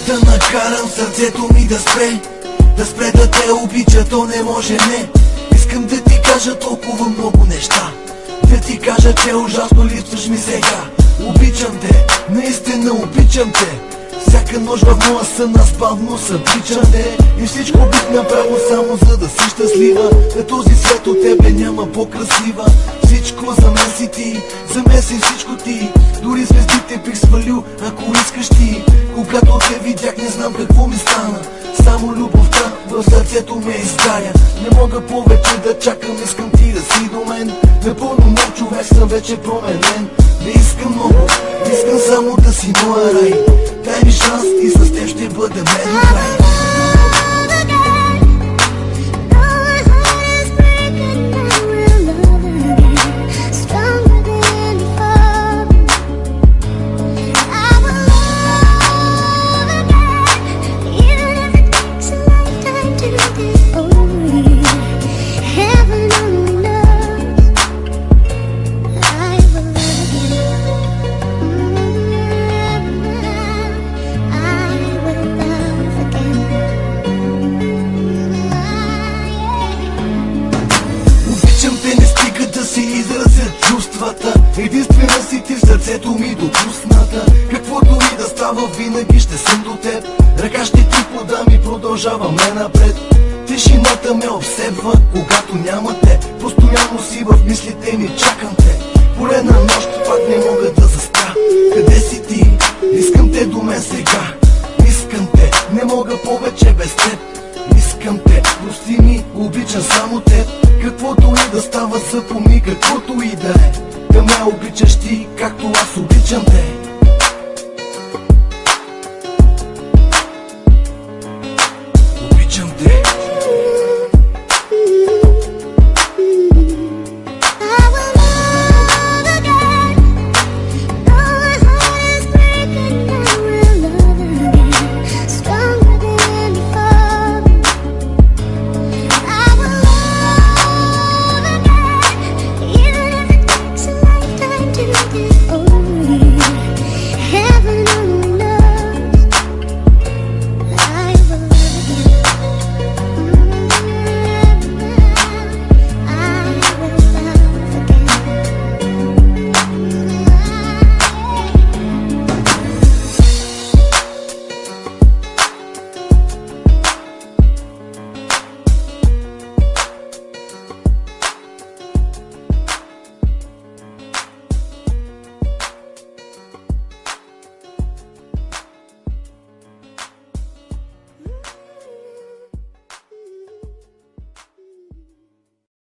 Да накарам сърцето ми да спре, да спре да те обича, то не може не. Искам да ти кажа толкова много неща, да ти кажа, че ужасно липсваш ми сега. Обичам те, наистина обичам те. Всяка нощ в моя сън аз бавно събличам те. И всичко бих направил само за да си щастлива. На този свет от тебе няма по-красива. Всичко за мен си ти, за мен си всичко ти. Дори звездите бих свалил, ако искаш ти. Когато те видях, не знам какво ми стана. Само любовта в сърцето ме изгаря. Не мога повече да чакам, искам ти да си до мен. Напълно нов човек съм, вече променен. Не искам много, искам само да си моя рай. Дай ми шанс и с теб ще бъдем до край. Единствена си ти в сърцето ми допусната. Каквото и да става, винаги ще съм до теб. Ръка ще ти подам и продължаваме напред. Тишината ме обсебва, когато няма те. Постоянно си в мислите ми, чакам те. Полена нощ, пак не мога да заспя. Къде си ти? Искам те до мен сега. Искам те, не мога повече без теб.